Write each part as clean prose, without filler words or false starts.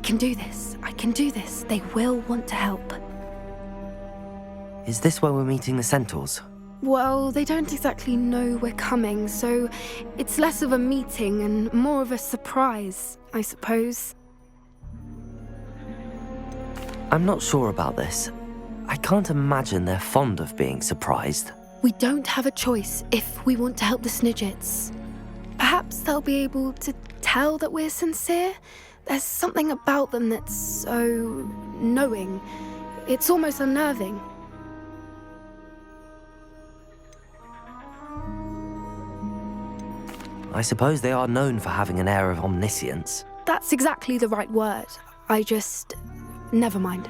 can do this. I can do this. They will want to help. Is this where we're meeting the centaurs? Well, they don't exactly know we're coming, so it's less of a meeting and more of a surprise, I suppose. I'm not sure about this. I can't imagine they're fond of being surprised. We don't have a choice if we want to help the Snidgets. Perhaps they'll be able to tell that we're sincere. There's something about them that's so knowing. It's almost unnerving. I suppose they are known for having an air of omniscience. That's exactly the right word. Never mind.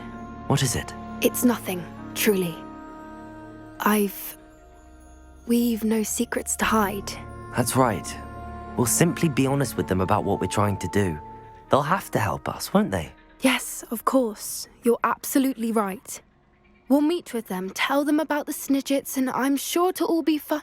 What is it? It's nothing, truly. We've no secrets to hide. That's right. We'll simply be honest with them about what we're trying to do. They'll have to help us, won't they? Yes, of course. You're absolutely right. We'll meet with them, tell them about the Snidgets, and I'm sure to all be fine.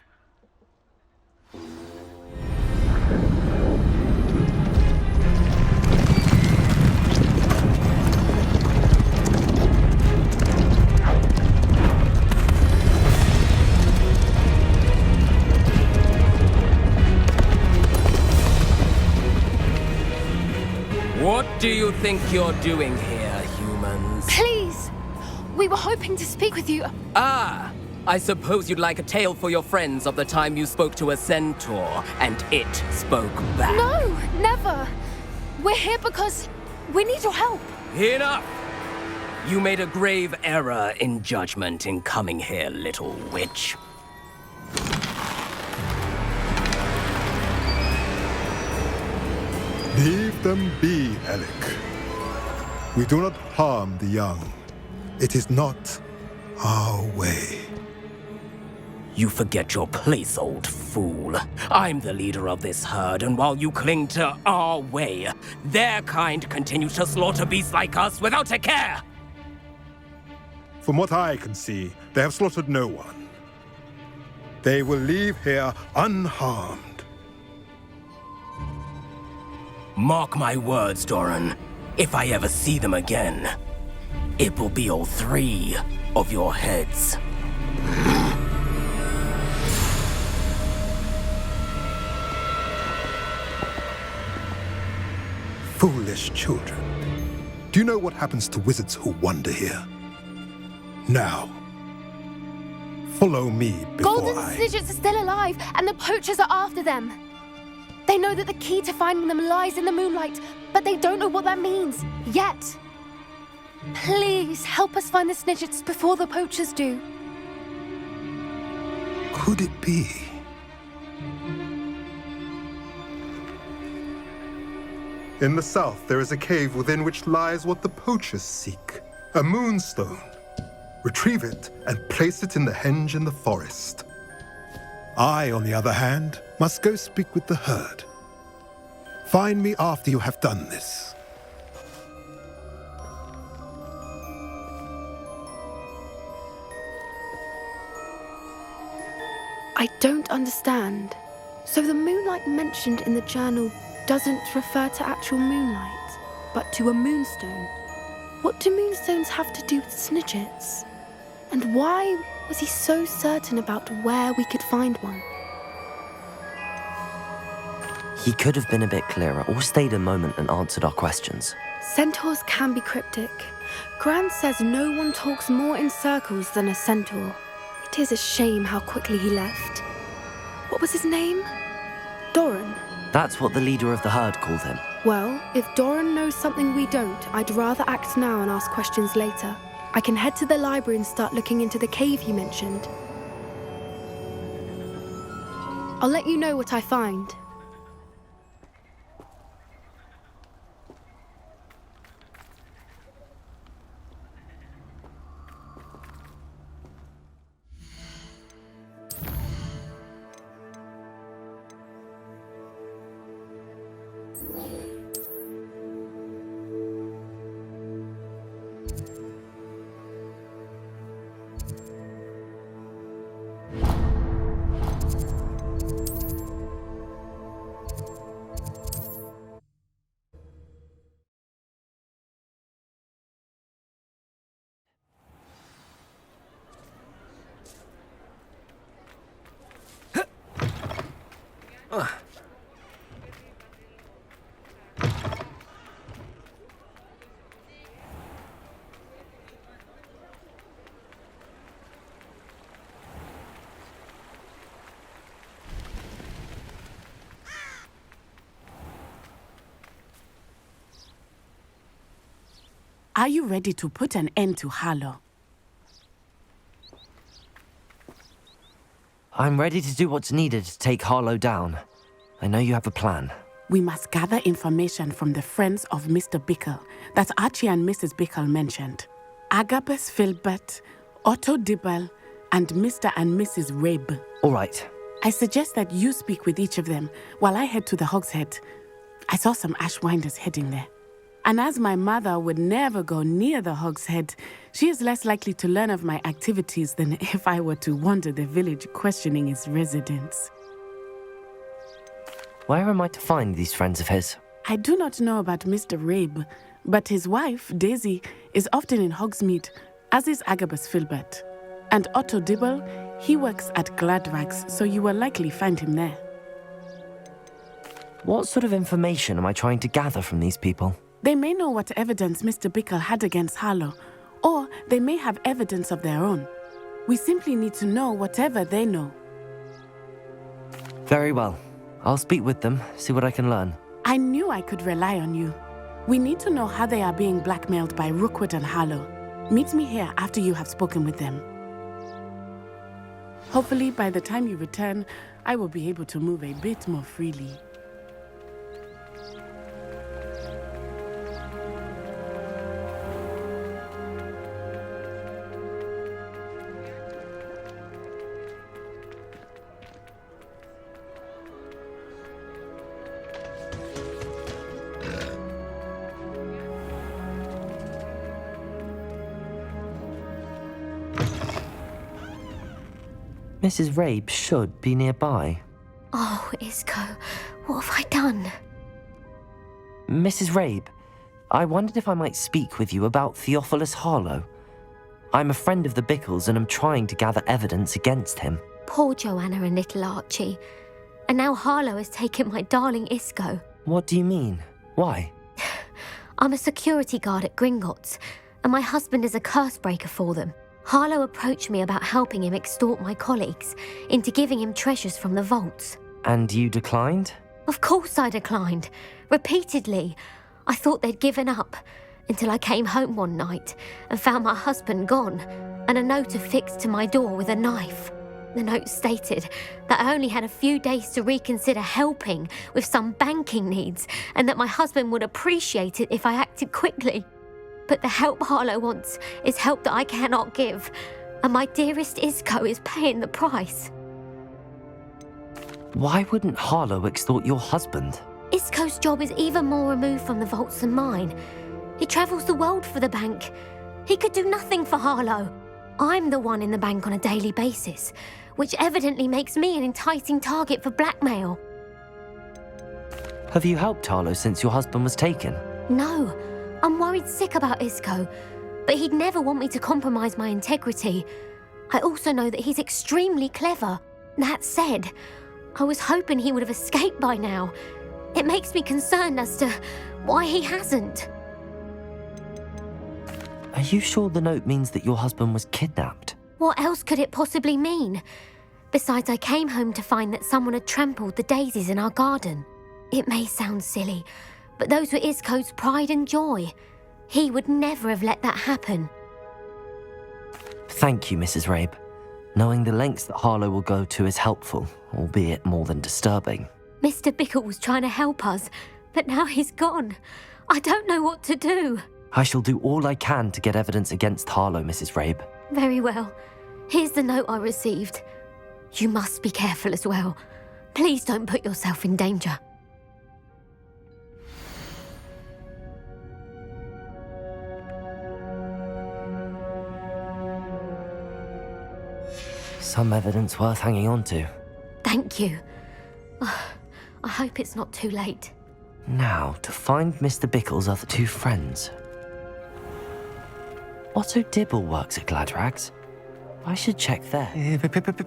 What do you think you're doing here, humans? Please! We were hoping to speak with you. Ah! I suppose you'd like a tale for your friends of the time you spoke to a centaur, and it spoke back. No, never! We're here because we need your help. Enough! You made a grave error in judgment in coming here, little witch. Leave them be, Alec. We do not harm the young. It is not our way. You forget your place, old fool. I'm the leader of this herd, and while you cling to our way, their kind continue to slaughter beasts like us without a care! From what I can see, they have slaughtered no one. They will leave here unharmed. Mark my words, Doran. If I ever see them again, it will be all 3 of your heads. Foolish children. Do you know what happens to wizards who wander here? Now, follow me before Golden Snidgets are still alive, and the poachers are after them. They know that the key to finding them lies in the moonlight, but they don't know what that means, yet. Please, help us find the Snidgets before the poachers do. Could it be? In the south, there is a cave within which lies what the poachers seek. A moonstone. Retrieve it and place it in the henge in the forest. I, on the other hand, must go speak with the herd. Find me after you have done this. I don't understand. So the moonlight mentioned in the journal doesn't refer to actual moonlight, but to a moonstone. What do moonstones have to do with Snidgets? And why was he so certain about where we could find one? He could have been a bit clearer, or stayed a moment and answered our questions. Centaurs can be cryptic. Gran says no one talks more in circles than a centaur. It is a shame how quickly he left. What was his name? Doran. That's what the leader of the herd called him. Well, if Doran knows something we don't, I'd rather act now and ask questions later. I can head to the library and start looking into the cave you mentioned. I'll let you know what I find. Are you ready to put an end to Harlow? I'm ready to do what's needed to take Harlow down. I know you have a plan. We must gather information from the friends of Mr. Bickle that Archie and Mrs. Bickle mentioned. Agabus Filbert, Otto Dibble, and Mr. and Mrs. Rabe. All right. I suggest that you speak with each of them while I head to the Hogshead. I saw some Ashwinders heading there. And as my mother would never go near the Hogshead, she is less likely to learn of my activities than if I were to wander the village questioning its residents. Where am I to find these friends of his? I do not know about Mr. Rabe, but his wife, Daisy, is often in Hogsmeade, as is Agabus Filbert. And Otto Dibble, he works at Gladrags, so you will likely find him there. What sort of information am I trying to gather from these people? They may know what evidence Mr. Bickle had against Harlow, or they may have evidence of their own. We simply need to know whatever they know. Very well. I'll speak with them, see what I can learn. I knew I could rely on you. We need to know how they are being blackmailed by Rookwood and Harlow. Meet me here after you have spoken with them. Hopefully, by the time you return, I will be able to move a bit more freely. Mrs. Rabe should be nearby. Oh, Isco, what have I done? Mrs. Rabe, I wondered if I might speak with you about Theophilus Harlow. I'm a friend of the Bickles and am trying to gather evidence against him. Poor Joanna and little Archie. And now Harlow has taken my darling Isco. What do you mean? Why? I'm a security guard at Gringotts, and my husband is a curse breaker for them. Harlow approached me about helping him extort my colleagues into giving him treasures from the vaults. And you declined? Of course I declined. Repeatedly. I thought they'd given up, until I came home one night and found my husband gone, and a note affixed to my door with a knife. The note stated that I only had a few days to reconsider helping with some banking needs, and that my husband would appreciate it if I acted quickly. But the help Harlow wants is help that I cannot give, and my dearest Isco is paying the price. Why wouldn't Harlow extort your husband? Isco's job is even more removed from the vaults than mine. He travels the world for the bank. He could do nothing for Harlow. I'm the one in the bank on a daily basis, which evidently makes me an enticing target for blackmail. Have you helped Harlow since your husband was taken? No, I'm worried sick about Isco, but he'd never want me to compromise my integrity. I also know that he's extremely clever. That said, I was hoping he would have escaped by now. It makes me concerned as to why he hasn't. Are you sure the note means that your husband was kidnapped? What else could it possibly mean? Besides, I came home to find that someone had trampled the daisies in our garden. It may sound silly, but those were Isco's pride and joy. He would never have let that happen. Thank you, Mrs. Rabe. Knowing the lengths that Harlow will go to is helpful, albeit more than disturbing. Mr. Bickle was trying to help us, but now he's gone. I don't know what to do. I shall do all I can to get evidence against Harlow, Mrs. Rabe. Very well. Here's the note I received. You must be careful as well. Please don't put yourself in danger. Some evidence worth hanging on to. Thank you. I hope it's not too late. Now, to find Mr. Bickle's other two friends. Otto Dibble works at Gladrags. I should check there.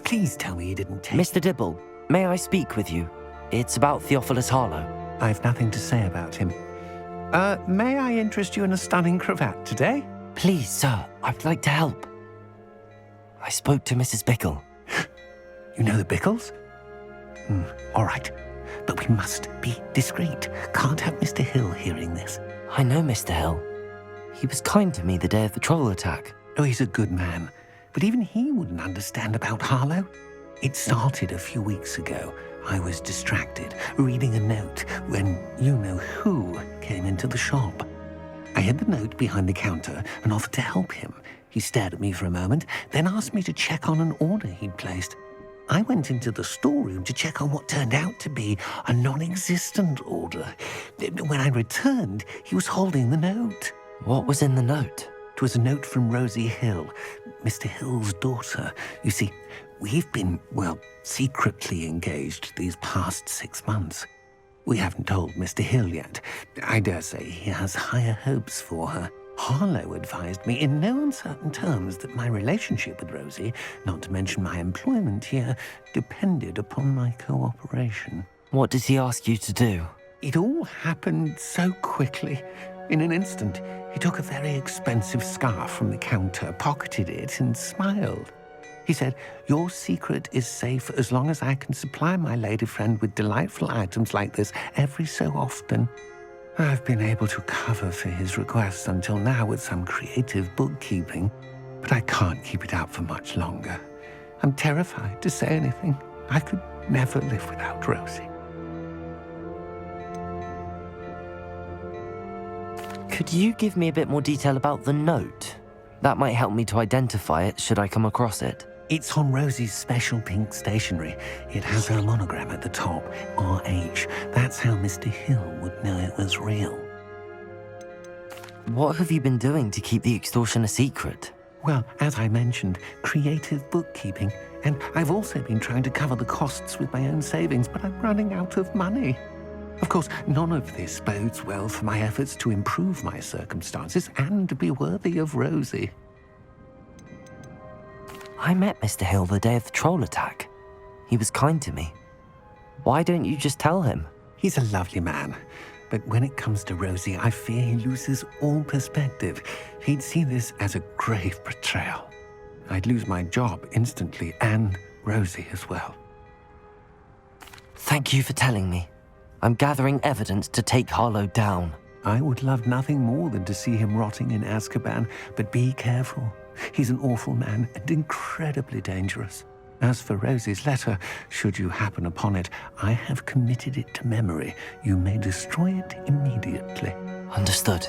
Please tell me you didn't take... Mr. Dibble, may I speak with you? It's about Theophilus Harlow. I've nothing to say about him. May I interest you in a stunning cravat today? Please, sir, I'd like to help. I spoke to Mrs. Bickle. You know the Bickles? All right. But we must be discreet. Can't have Mr. Hill hearing this. I know Mr. Hill. He was kind to me the day of the troll attack. Oh, he's a good man. But even he wouldn't understand about Harlow. It started a few weeks ago. I was distracted, reading a note, when you-know-who came into the shop. I hid the note behind the counter and offered to help him. He stared at me for a moment, then asked me to check on an order he'd placed. I went into the storeroom to check on what turned out to be a non-existent order. When I returned, he was holding the note. What was in the note? It was a note from Rosie Hill, Mr. Hill's daughter. You see, we've been, secretly engaged these past 6 months. We haven't told Mr. Hill yet. I dare say he has higher hopes for her. Harlow advised me in no uncertain terms that my relationship with Rosie, not to mention my employment here, depended upon my cooperation. What did he ask you to do? It all happened so quickly. In an instant, he took a very expensive scarf from the counter, pocketed it, and smiled. He said, "Your secret is safe as long as I can supply my lady friend with delightful items like this every so often." I've been able to cover for his requests until now with some creative bookkeeping, but I can't keep it out for much longer. I'm terrified to say anything. I could never live without Rosie. Could you give me a bit more detail about the note? That might help me to identify it should I come across it. It's on Rosie's special pink stationery. It has her monogram at the top, RH. That's how Mr. Hill would know it was real. What have you been doing to keep the extortion a secret? Well, as I mentioned, creative bookkeeping. And I've also been trying to cover the costs with my own savings, but I'm running out of money. Of course, none of this bodes well for my efforts to improve my circumstances and be worthy of Rosie. I met Mr. Hill the day of the troll attack. He was kind to me. Why don't you just tell him? He's a lovely man. But when it comes to Rosie, I fear he loses all perspective. He'd see this as a grave betrayal. I'd lose my job instantly, and Rosie as well. Thank you for telling me. I'm gathering evidence to take Harlow down. I would love nothing more than to see him rotting in Azkaban, but be careful. He's an awful man and incredibly dangerous. As for Rosie's letter, should you happen upon it, I have committed it to memory. You may destroy it immediately. Understood.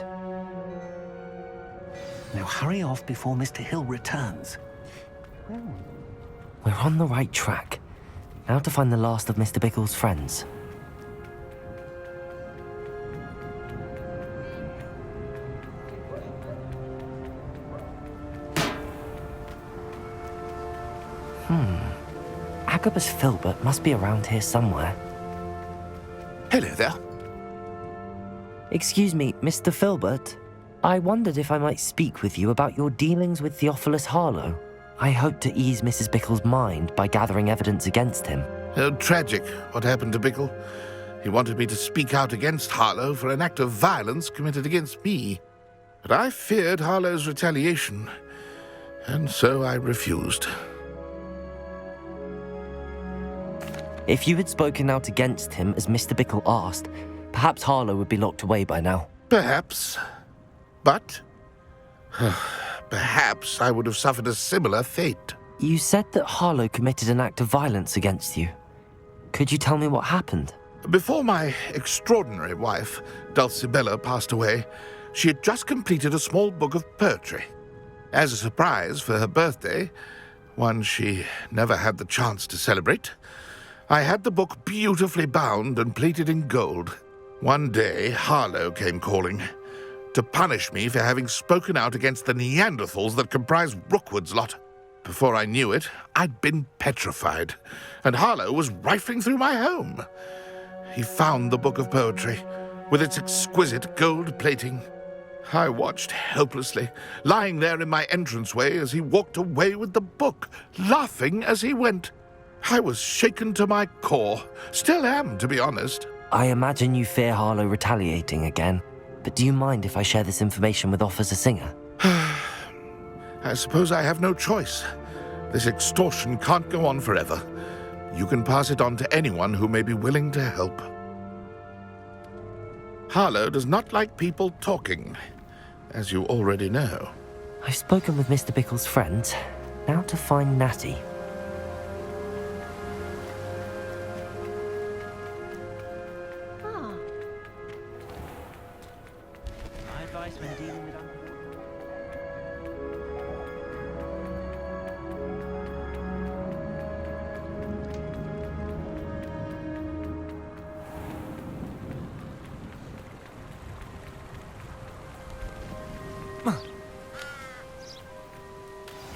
Now hurry off before Mr. Hill returns. We're on the right track. Now to find the last of Mr. Bickle's friends. Agabus Filbert must be around here somewhere. Hello there. Excuse me, Mr. Filbert. I wondered if I might speak with you about your dealings with Theophilus Harlow. I hope to ease Mrs. Bickle's mind by gathering evidence against him. Oh, tragic what happened to Bickle. He wanted me to speak out against Harlow for an act of violence committed against me. But I feared Harlow's retaliation, and so I refused. If you had spoken out against him as Mr. Bickle asked, perhaps Harlow would be locked away by now. Perhaps. But perhaps I would have suffered a similar fate. You said that Harlow committed an act of violence against you. Could you tell me what happened? Before my extraordinary wife, Dulcibella, passed away, she had just completed a small book of poetry. As a surprise for her birthday, one she never had the chance to celebrate, I had the book beautifully bound and plated in gold. One day, Harlow came calling to punish me for having spoken out against the Neanderthals that comprise Rookwood's lot. Before I knew it, I'd been petrified, and Harlow was rifling through my home. He found the book of poetry, with its exquisite gold plating. I watched helplessly, lying there in my entranceway as he walked away with the book, laughing as he went. I was shaken to my core. Still am, to be honest. I imagine you fear Harlow retaliating again, but do you mind if I share this information with Officer Singer? I suppose I have no choice. This extortion can't go on forever. You can pass it on to anyone who may be willing to help. Harlow does not like people talking, as you already know. I've spoken with Mr. Bickle's friends. Now to find Natty. My advice when dealing with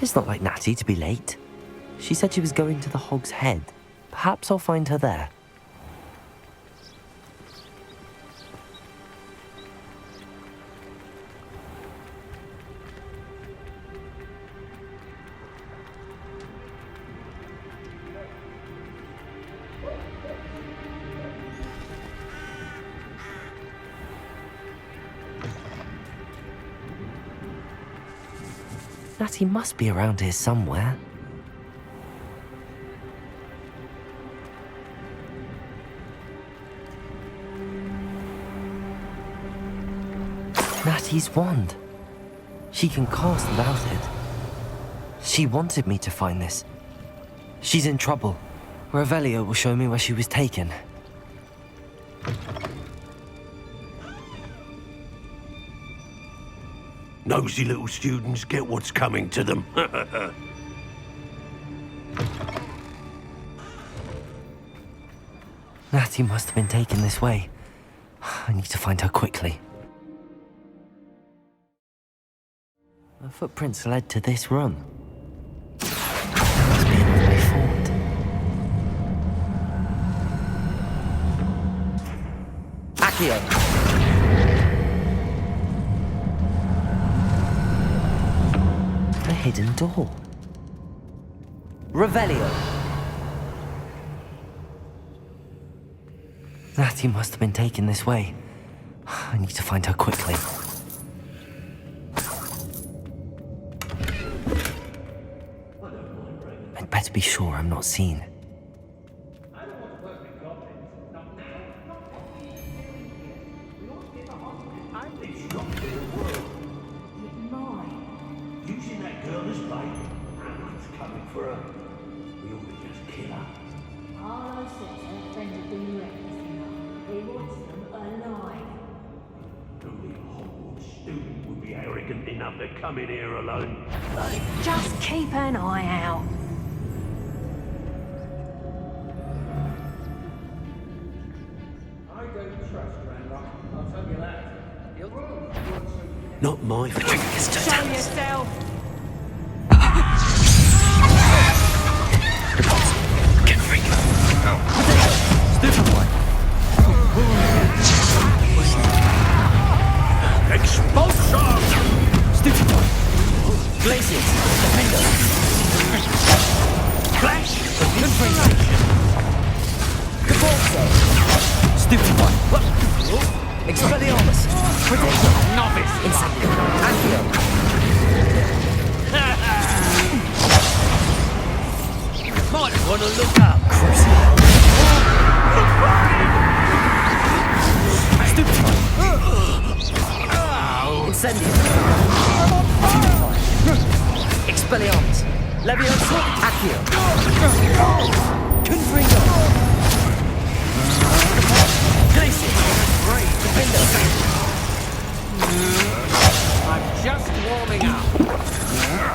It's not like Natty to be late. She said she was going to the Hog's Head. Perhaps I'll find her there. Natty must be around here somewhere. Natty's wand. She can cast without it. She wanted me to find this. She's in trouble. Revelio will show me where she was taken. Nosy little students get what's coming to them. Natty must have been taken this way. I need to find her quickly. Her footprints led to this room. There must be another way forward. Accio! A hidden door. Revelio! Natty must have been taken this way. I need to find her quickly. I'd better be sure I'm not seen. Using that girl as bait, Hamlet's coming for her. We ought to just kill her. Harlow says her friend has been reckless enough. He wants them alive. Only a Hogwarts student would be arrogant enough to come in here alone. Just keep an eye out. I don't trust Randolph, I'll tell you that. Not my fault. Show yourself. Get free! Stupid one! Expulsion! Stupid one! Glaciers! Defender! Flash! Caborzo! Stupid one! Expelliarmus! Predator! Novice! Incendio! Accio! Might want to look up. Crucible! Stupid one! Incendio! Expelliarmus! Leviosa! Accio! Confringo! Glacier! I'm just warming up.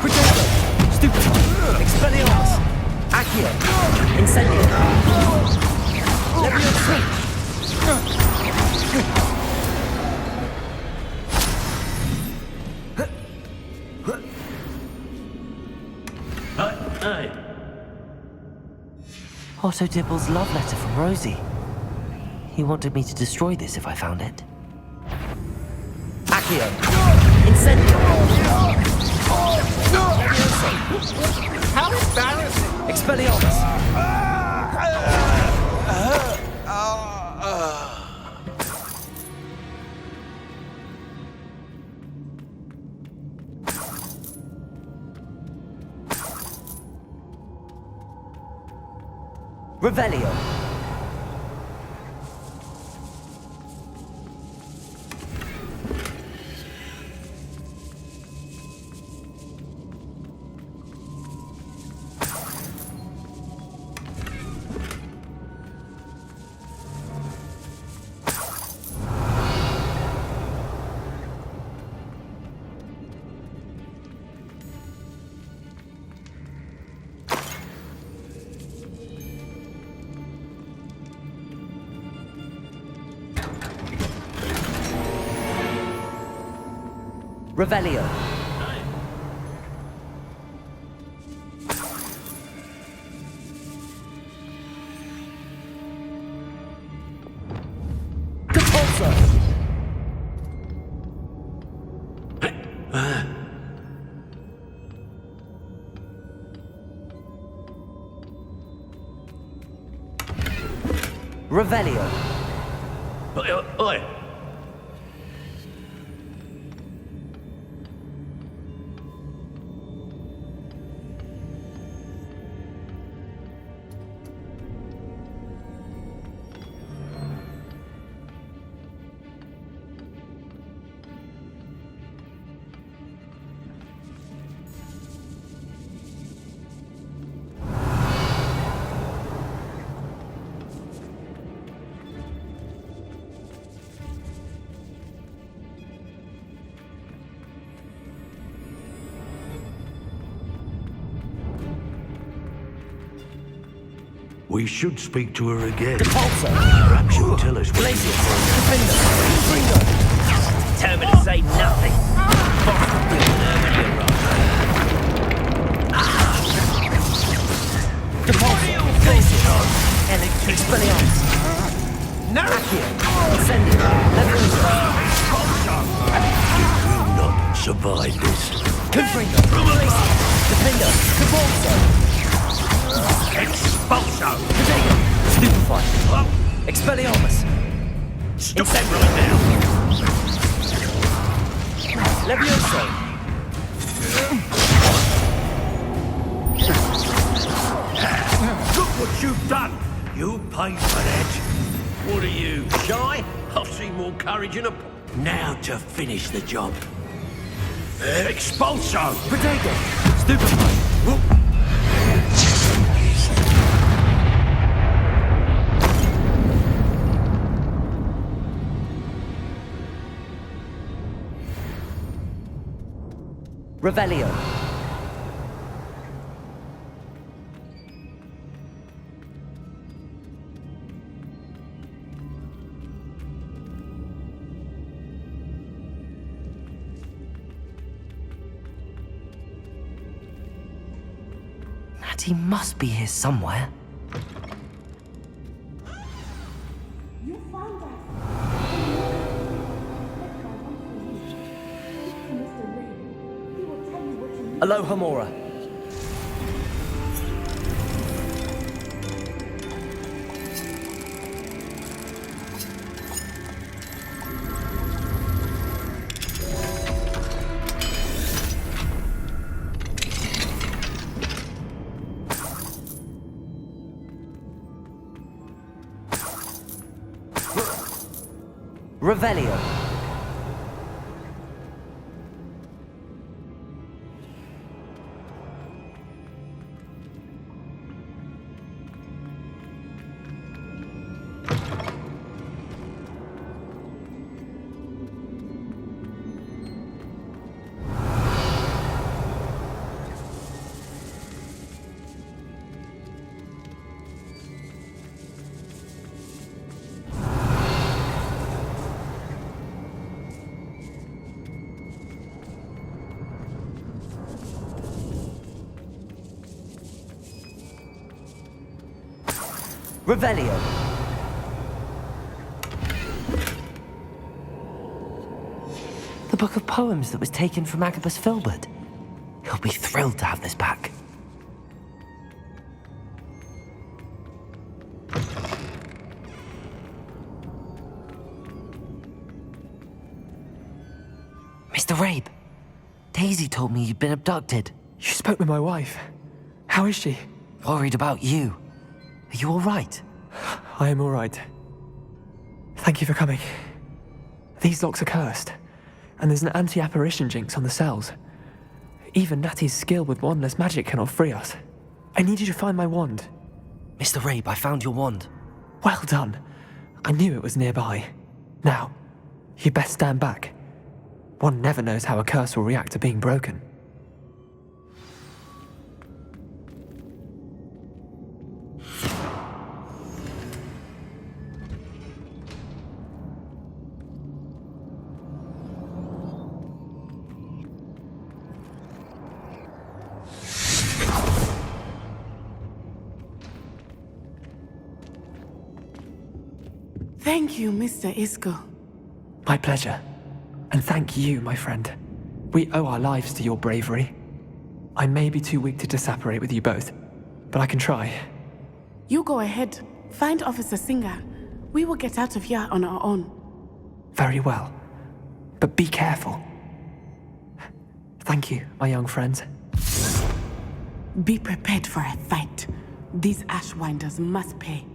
Predator! Stupid one! Expelliarmus! Accio! Incendio! Leviosa! Hey, Otto Dibble's love letter from Rosie. He wanted me to destroy this if I found it. Accio! Incendio! How embarrassing! Expelliarmus! Revelio! Revelio. Compulso. Revelio. Oi! We should speak to her again. Compulso. Perhaps she'll tell us what Glacius. Defender. Confringo. Determined to say nothing. Boss will deal with her when you're right. Compulso. Glacius. Electric. Expelliarmus. No! Accio. Incendio. Leviosa. will not survive this. Confringo. Glacius. Defender. Compulso. Expulso! Potato. Stupefy. Expelliarmus. Stop that right now! Levioso. Look what you've done! You paid for that! What are you, shy? I've seen more courage in a... Now to finish the job. Expulso! Potato. Stupefy. Revelio. Natty must be here somewhere. You found us. Mr. Ray, he will tell you what you need. Aloha Mora. Revelio. Revelio. The book of poems that was taken from Agabus Filbert. He'll be thrilled to have this back. Mr. Rabe, Daisy told me you'd been abducted. You spoke with my wife. How is she? Worried about you. Are you all right? I am all right. Thank you for coming. These locks are cursed, and there's an anti-apparition jinx on the cells. Even Natty's skill with wandless magic cannot free us. I need you to find my wand. Mr. Rabe, I found your wand. Well done. I knew it was nearby. Now, you best stand back. One never knows how a curse will react to being broken. Thank you, Mr. Isco. My pleasure. And thank you, my friend. We owe our lives to your bravery. I may be too weak to disapparate with you both, but I can try. You go ahead. Find Officer Singer. We will get out of here on our own. Very well. But be careful. Thank you, my young friends. Be prepared for a fight. These Ashwinders must pay.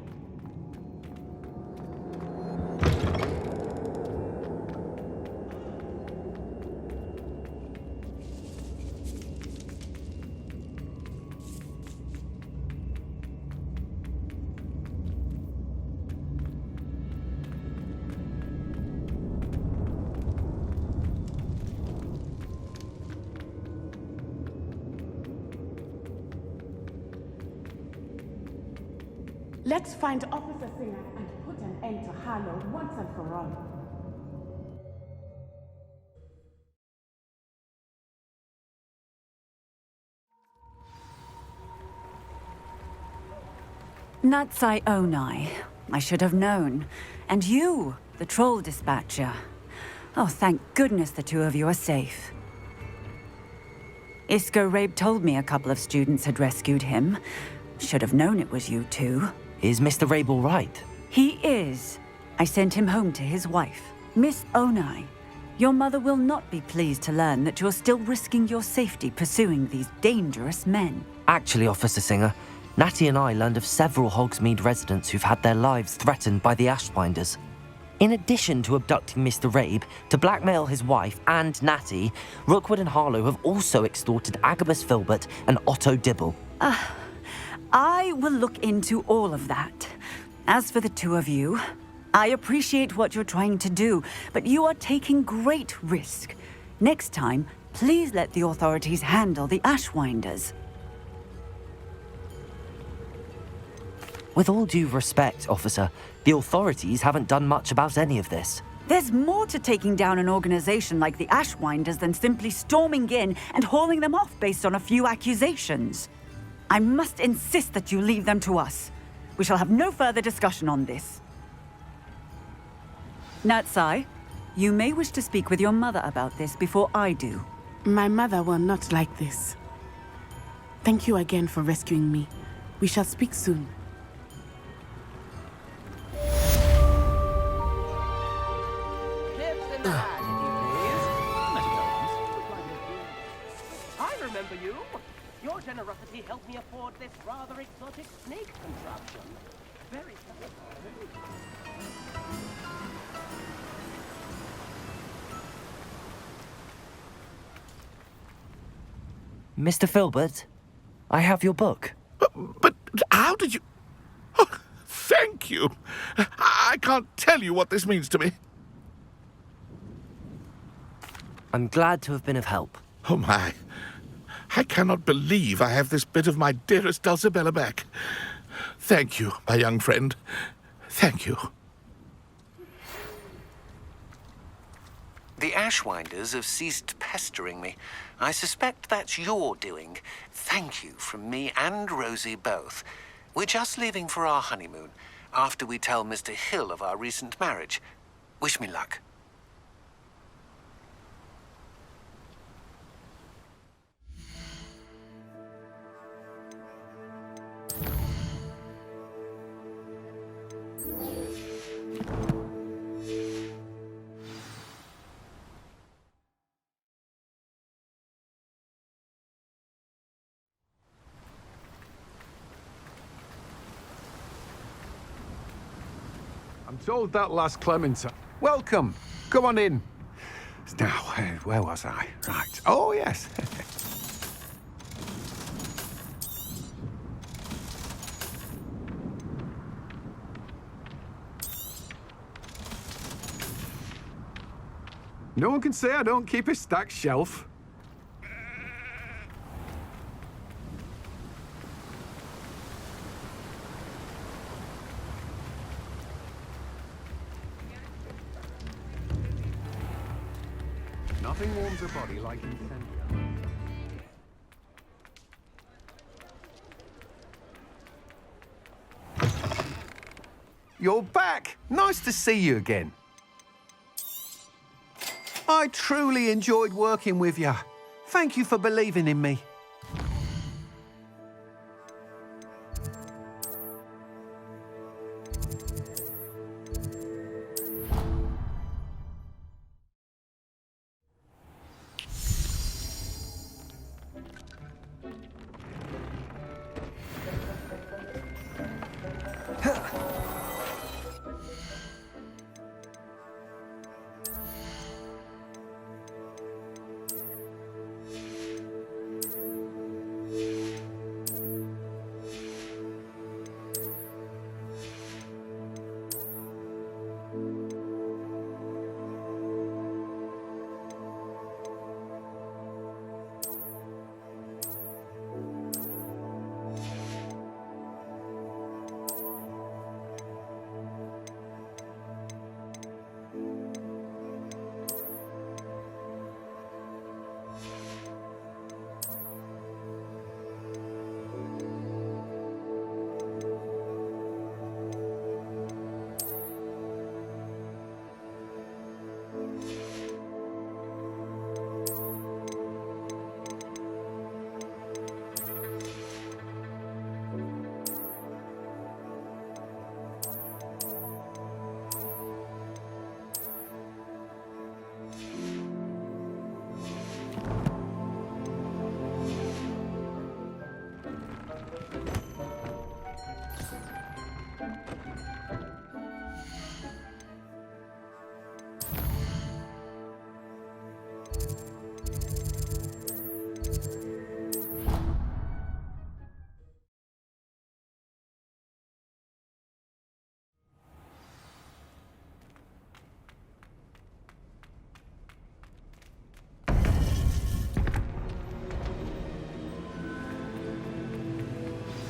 Let's find Officer Singer and put an end to Harlow once and for all. Natsai Onai. I should have known. And you, the troll dispatcher. Oh, thank goodness the two of you are safe. Isco Rabe told me a couple of students had rescued him. Should have known it was you two. Is Mr. Rabe all right? He is. I sent him home to his wife. Miss Onai, your mother will not be pleased to learn that you're still risking your safety pursuing these dangerous men. Actually, Officer Singer, Natty and I learned of several Hogsmeade residents who've had their lives threatened by the Ashwinders. In addition to abducting Mr. Rabe to blackmail his wife and Natty, Rookwood and Harlow have also extorted Agabus Filbert and Otto Dibble. I will look into all of that. As for the two of you, I appreciate what you're trying to do, but you are taking great risk. Next time, please let the authorities handle the Ashwinders. With all due respect, officer, the authorities haven't done much about any of this. There's more to taking down an organization like the Ashwinders than simply storming in and hauling them off based on a few accusations. I must insist that you leave them to us. We shall have no further discussion on this. Natsai, you may wish to speak with your mother about this before I do. My mother will not like this. Thank you again for rescuing me. We shall speak soon. I remember you. Your generosity helped me afford this rather exotic snake contraption. Very Mr. Filbert, I have your book. But how did you... Oh, thank you. I can't tell you what this means to me. I'm glad to have been of help. Oh, my. I cannot believe I have this bit of my dearest Dulcibella back. Thank you, my young friend. Thank you. The Ashwinders have ceased pestering me. I suspect that's your doing. Thank you from me and Rosie both. We're just leaving for our honeymoon, after we tell Mr. Hill of our recent marriage. Wish me luck. I'm told that last Clementine. Welcome. Come on in. Now, where was I? Right. Oh, yes. No one can say I don't keep a stacked shelf. Nothing warms a body like incendiary. You're back! Nice to see you again. I truly enjoyed working with you. Thank you for believing in me.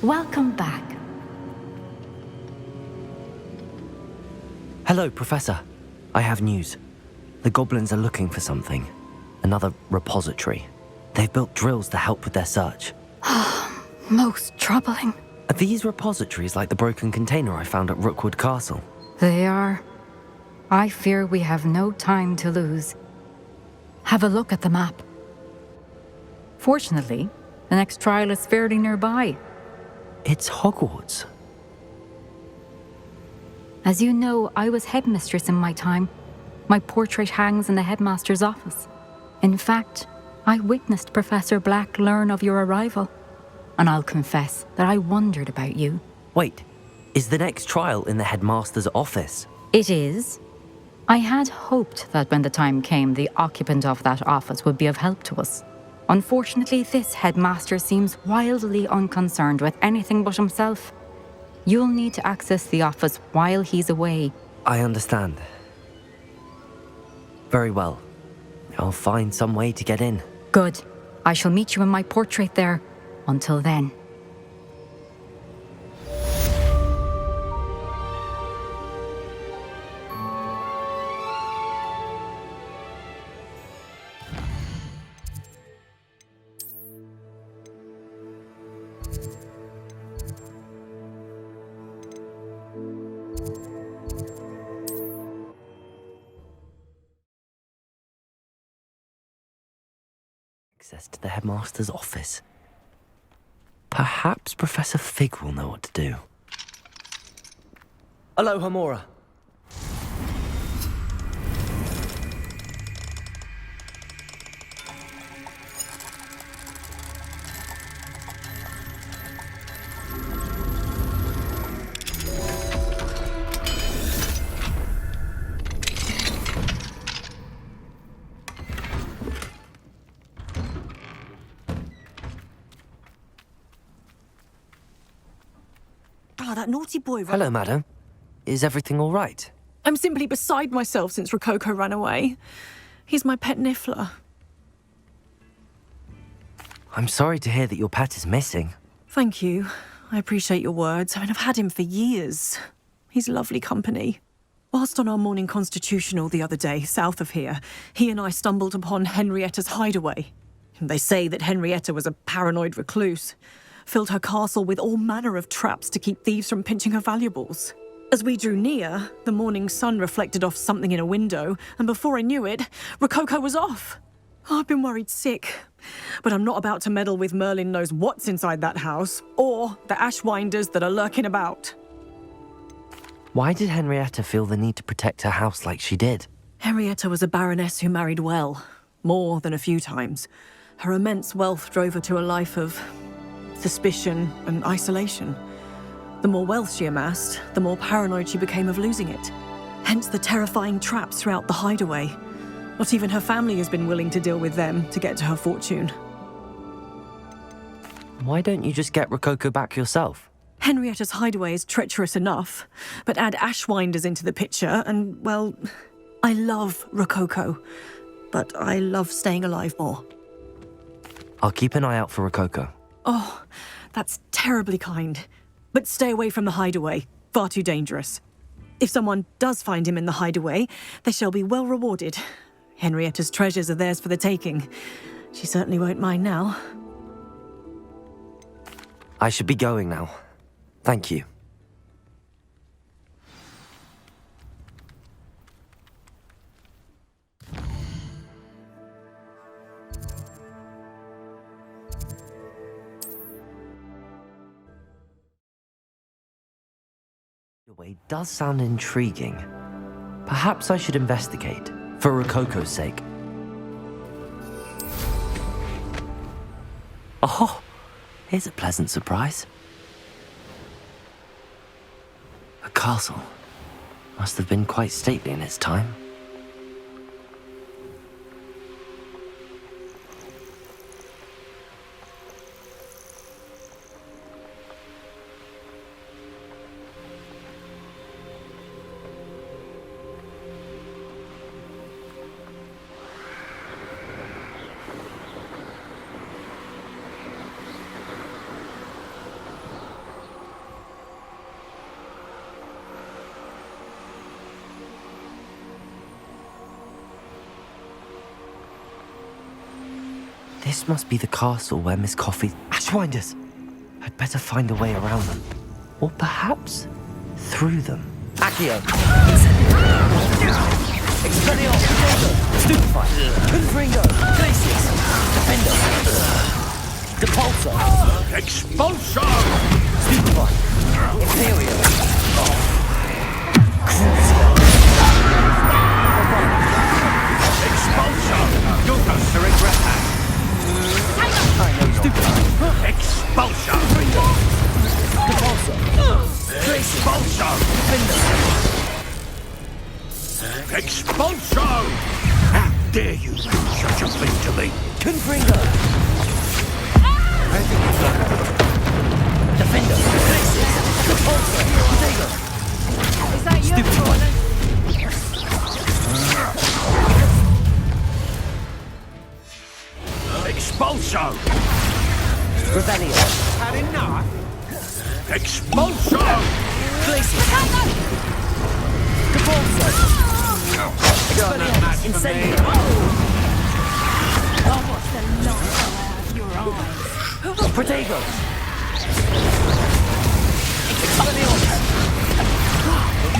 Welcome back. Hello, Professor. I have news. The goblins are looking for something. Another repository. They've built drills to help with their search. Most troubling. Are these repositories like the broken container I found at Rookwood Castle? They are. I fear we have no time to lose. Have a look at the map. Fortunately, the next trial is fairly nearby. It's Hogwarts. As you know, I was headmistress in my time. My portrait hangs in the headmaster's office. In fact, I witnessed Professor Black learn of your arrival. And I'll confess that I wondered about you. Wait, is the next trial in the headmaster's office? It is. I had hoped that when the time came, the occupant of that office would be of help to us. Unfortunately, this headmaster seems wildly unconcerned with anything but himself. You'll need to access the office while he's away. I understand. Very well. I'll find some way to get in. Good. I shall meet you in my portrait there. Until then. Access to the headmaster's office. Perhaps Professor Fig will know what to do. Hello, Hamora. that naughty boy. Hello, madam. Is everything all right? I'm simply beside myself since Rococo ran away. He's my pet Niffler. I'm sorry to hear that your pet is missing. Thank you. I appreciate your words. I mean, I've had him for years. He's lovely company. Whilst on our morning constitutional the other day, south of here, he and I stumbled upon Henrietta's hideaway. They say that Henrietta was a paranoid recluse, filled her castle with all manner of traps to keep thieves from pinching her valuables. As we drew near, the morning sun reflected off something in a window, and before I knew it, Rococo was off. I've been worried sick, but I'm not about to meddle with Merlin knows what's inside that house, or the Ashwinders that are lurking about. Why did Henrietta feel the need to protect her house like she did? Henrietta was a baroness who married well, more than a few times. Her immense wealth drove her to a life of suspicion and isolation. The more wealth she amassed, the more paranoid she became of losing it. Hence the terrifying traps throughout the hideaway. Not even her family has been willing to deal with them to get to her fortune. Why don't you just get Rococo back yourself? Henrietta's hideaway is treacherous enough, but add Ashwinders into the picture and, well, I love Rococo, but I love staying alive more. I'll keep an eye out for Rococo. Oh, that's terribly kind. But stay away from the hideaway. Far too dangerous. If someone does find him in the hideaway, they shall be well rewarded. Henrietta's treasures are theirs for the taking. She certainly won't mind now. I should be going now. Thank you. The way does sound intriguing. Perhaps I should investigate, for Rococo's sake. Oh, here's a pleasant surprise. A castle. Must have been quite stately in its time. This must be the castle where Miss Coffee... Ashwinders! I'd better find a way around them. Or perhaps through them. Accio! Expelliarmus! Stupefy! Confringo! Glacius! Defender! Depulso! Expulso! Stupefy! Imperial! Expulso! Ducus to regret. Expulsion! Depulso! Expulsion! Expulsion! How dare you do such a thing to me? Confringo! Defender! Depulso! Potato! Is that your corner? Expulso! Rebellion! Had enough? Expulso! Glacius! Depulso! Expelliarmus! Incendio! I'll watch the light out of your eyes. Protego! Expelliarmus!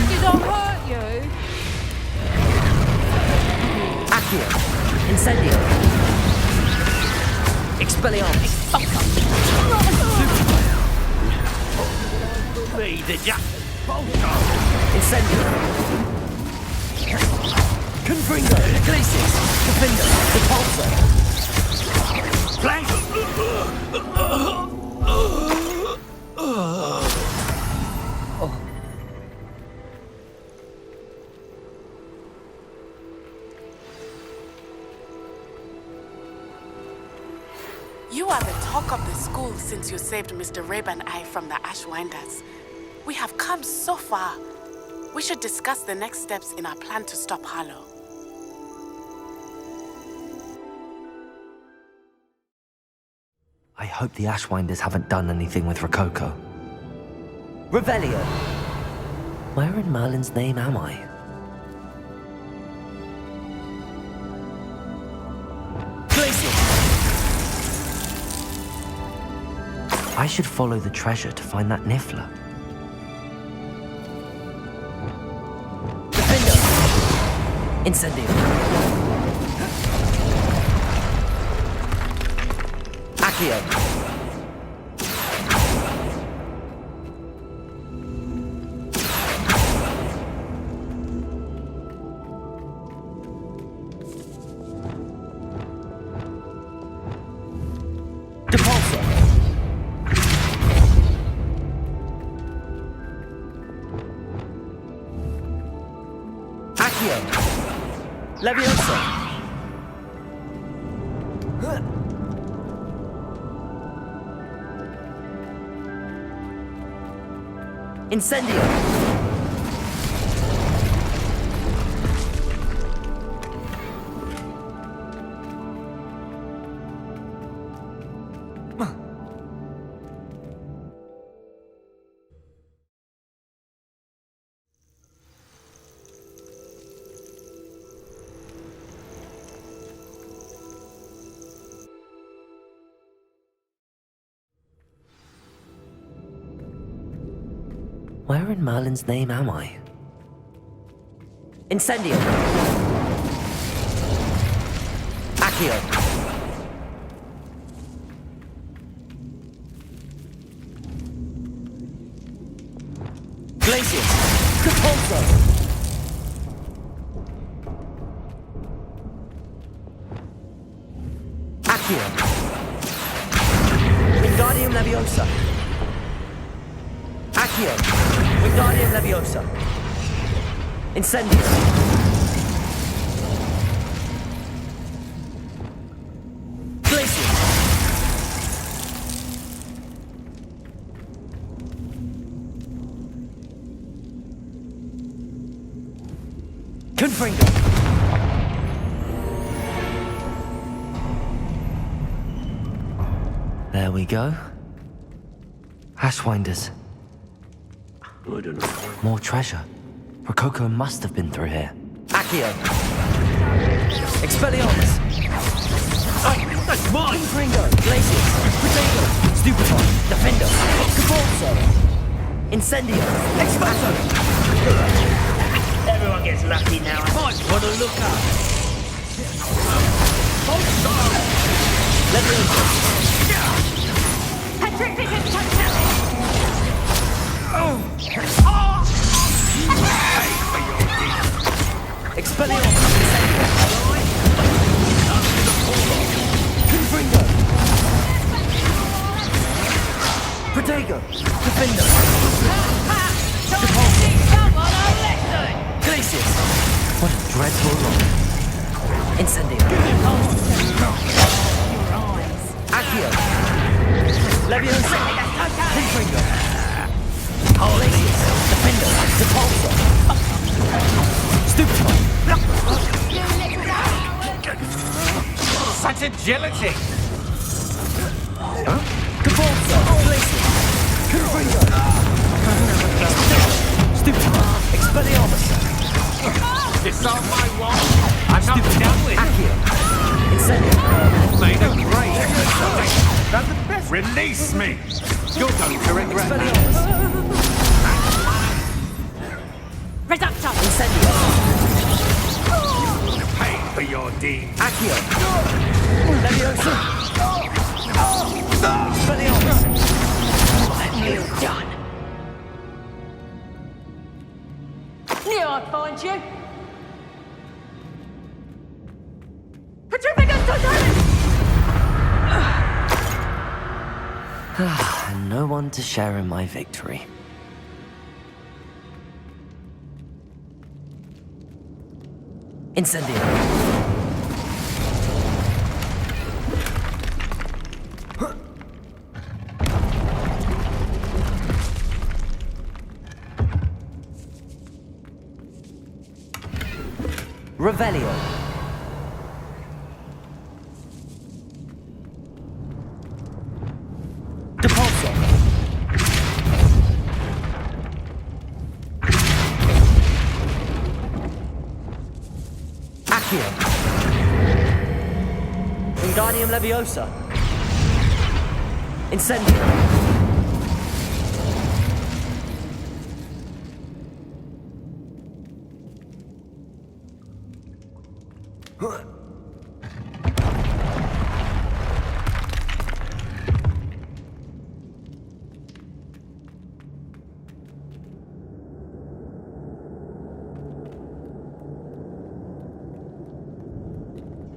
Did I hurt you? Accio! Incendio! Expelliarmus! Me, did ya? Incendio! Confringo! Glacius! Defender! Depulso! Flank! You are the talk of the school since you saved Mr. Rib and I from the Ashwinders. We have come so far. We should discuss the next steps in our plan to stop Harlow. I hope the Ashwinders haven't done anything with Rococo. Revelio! Where in Merlin's name am I? I should follow the treasure to find that Niffler. Defender! Incendio! Accio! Depulso! Accio! Leviosa! Incendio! Where in Merlin's name am I? Incendio! Accio! Glacius! Depulso! Accio! Wingardium Leviosa! Accio! Wingardium Leviosa! Incendio! Glacius! Confringo! There we go. Ashwinders. I don't know. More treasure. Rococo must have been through here. Accio! Expelliarmus! Oh, that's mine! Confringo! Glacius! Potato! Stupefy! Defender! Caforzo! Incendio! Expanso! Everyone gets lucky now. Might want to look up. Leviosa! Petrificus Totalus! Expelliarmus! Confringo! Protego! Defender! Glacius! What a dreadful rock! Incendio! Accio! Leviosa! Confringo! Glacius! Defender! Depulso! Stupefy! Such agility! Huh? Caforzo! Glacius! Confringo! Stupefy! Expelliarmus! Disarm my wand! I'm not done with! Accio! Incendio! Made a great That's the best. Release me! You're going to regret that. Expelliarmus! Reducto! Incendio! Pay for your deed. Accio! Leviosa! Expelliarmus! What you've done! Knew I'd find you! Petrificus Totalus! And no one to share in my victory. Incendio! Revelio. Depulso. Accio. Wingardium Leviosa. Incendio.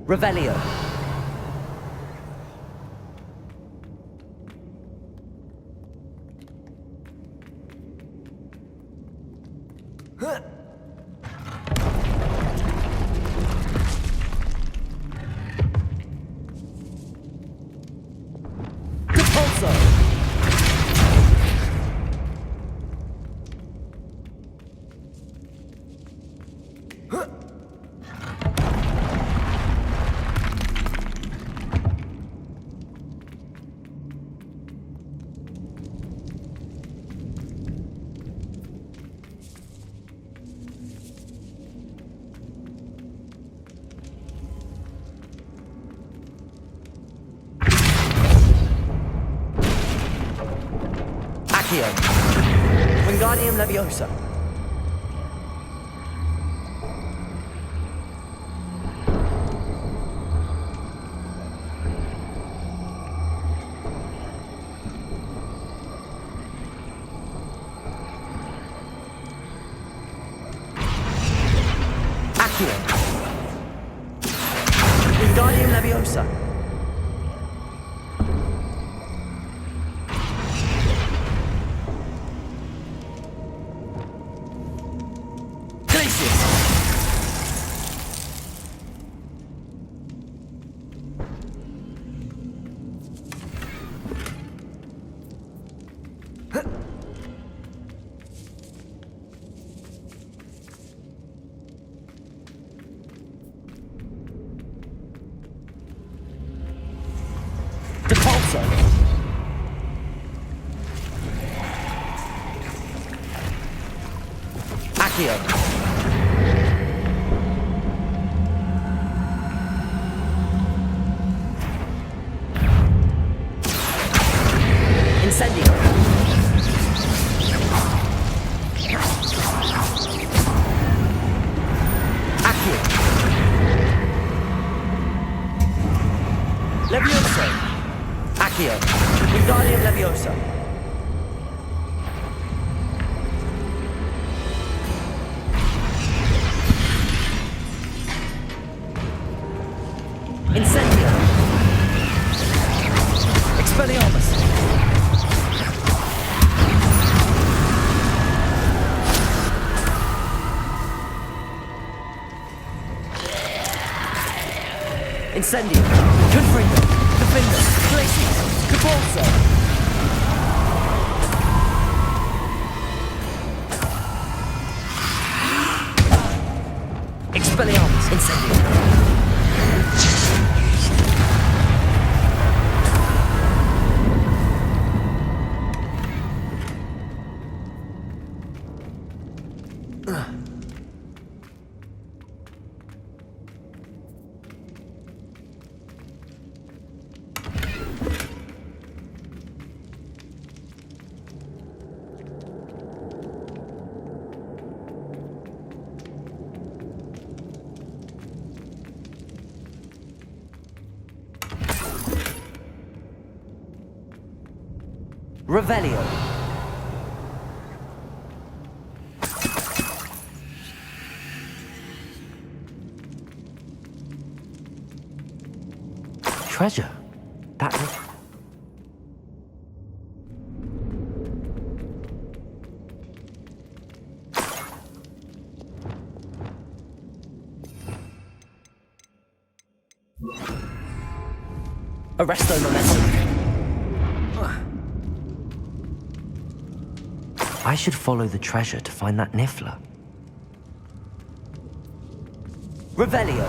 Revelio. Depulso. Accio. Wingardium Leviosa. Accio. Wingardium Leviosa. Depulso. Accio. Incendio. Accio. Leviosa. Accio. Wingardium Leviosa. Incendio. Expelliarmus. Incendio. Confringo. Defender. Glacius. Depulso. Expelliarmus. Incendio. Revelio. Treasure? That was... Arresto momentum. I should follow the treasure to find that Niffler. Revelio.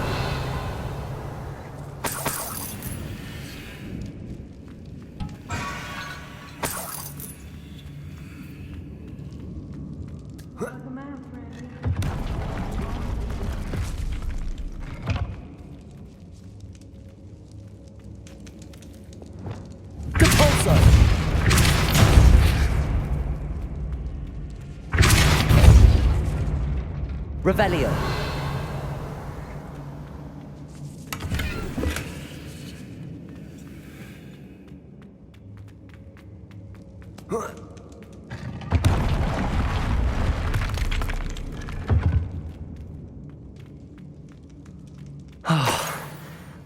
Revelio.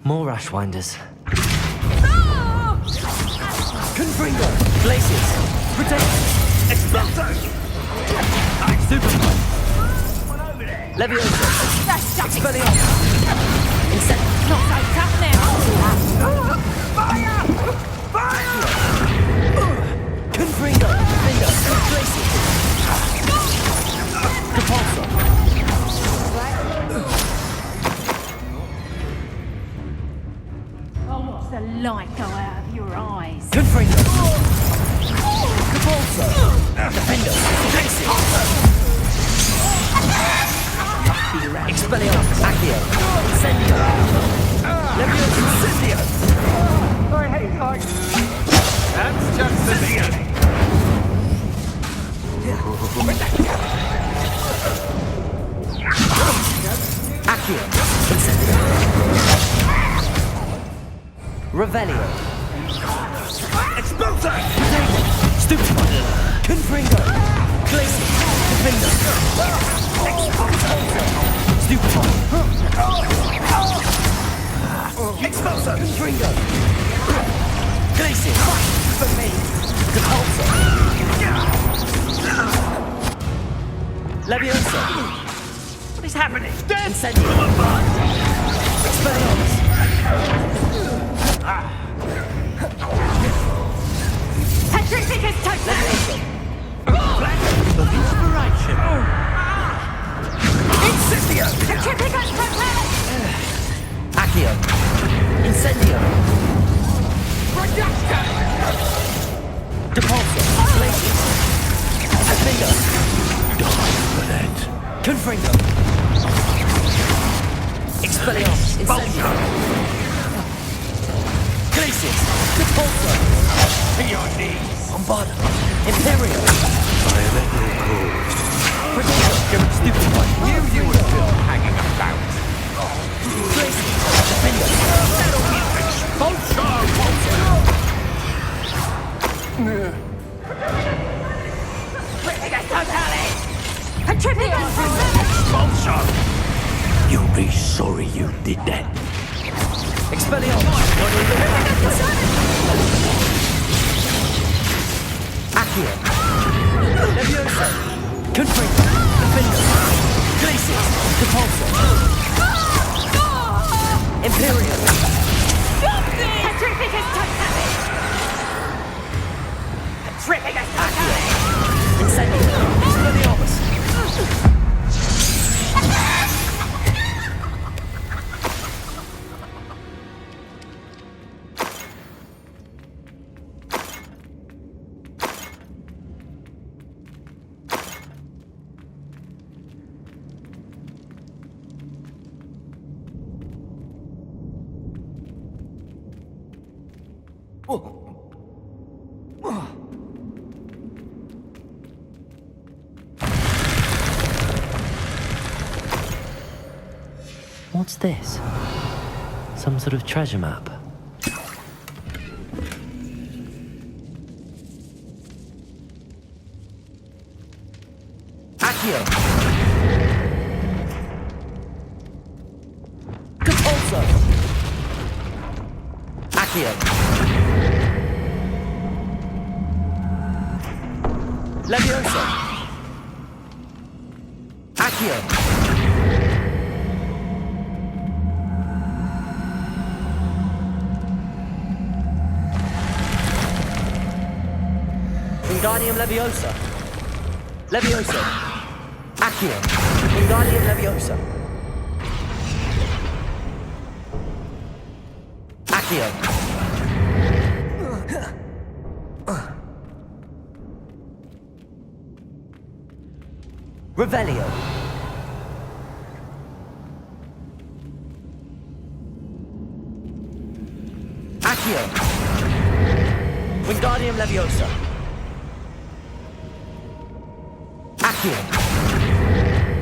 More Ashwinders. Confringo! Glaciers! Protect! Exploso! Superman! Leviosa! Expelliarmus! Insect! Not so tough now! Fire! Fire! Confringo! Defender! Glaciers! Capulso! Oh, watch the light go out of your eyes. Confringo! Capulso! Defender! Glaciers! Expelliarmus! Accio! Incendio! Leviosa! Incendio! I hate heights. That's just the beginning. Accio! Incendio! Revelio! Expulso! Stupefy! Confringo! Glacier! Defender! Expulso! Stupefy! Expulso! Confringo! Glacier! For me! Capulso! Leviosa! What is happening? Incendio! Expelliarmus! Petrificus totem! Of inspiration. Incendio! Petrificus totem! Accio! Incendio! Reduction! Depulso! Glacier! Defender! Confringo! Expelliarmus! Incendio! Glaciers! Depulso! To your knees! Bombarda! Imperial! Biometric code. Predictor! Stupefy! Knew you were still hanging about. Glaciers! Defender! Expulso! Petrificus totalis! Petrificus totalis! Expulso! You'll be sorry you did that. Expelliarmus! Accio! Leviosa! Confringo! Defender! Glaciers! Depulso! Imperial! Petrificus totalis! Petrificus totalis! Incendio! Expelliarmus! What's this? Some sort of treasure map? Accio! Capulso! Accio! Leviosa! Accio! Wingardium Leviosa! Leviosa! Accio! Wingardium Leviosa! Accio. Revelio. Accio. Wingardium Leviosa. Accio.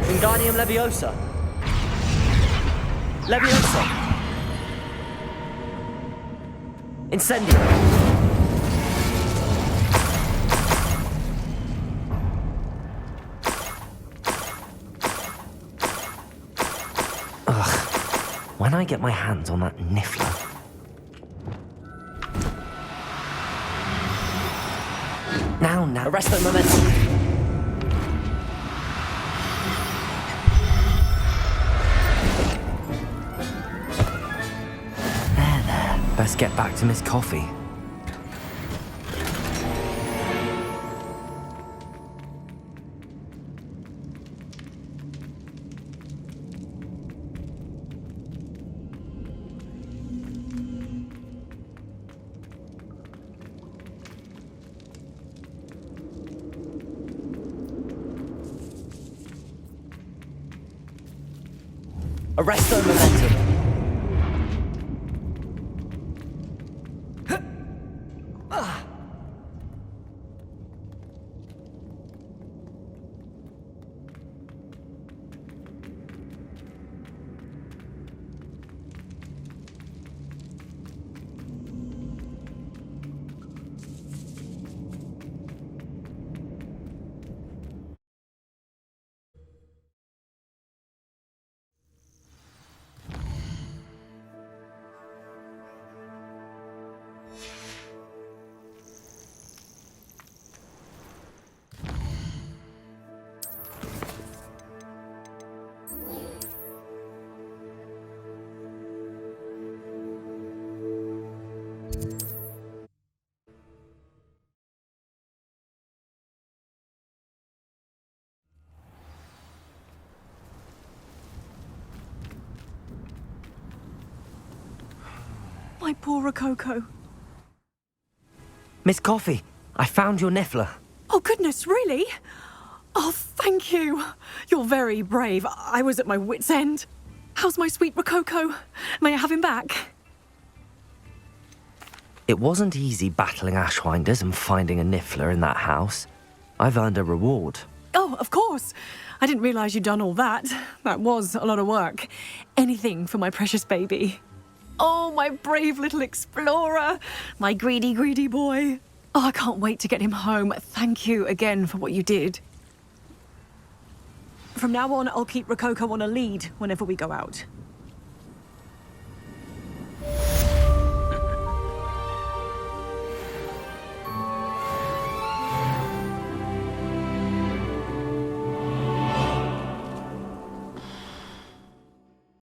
Wingardium Leviosa. Leviosa. Incendio. Ugh. When I get my hands on that niffler. Now, arrest the momentum. There. Best get back to Miss Coffee. Arrest the momentum. My poor Rococo. Miss Coffee, I found your niffler. Oh, goodness, really? Oh, thank you. You're very brave. I was at my wit's end. How's my sweet Rococo? May I have him back? It wasn't easy battling Ashwinders and finding a niffler in that house. I've earned a reward. Oh, of course. I didn't realise you'd done all that. That was a lot of work. Anything for my precious baby. Oh, my brave little explorer. My greedy, greedy boy. Oh, I can't wait to get him home. Thank you again for what you did. From now on, I'll keep Rococo on a lead whenever we go out.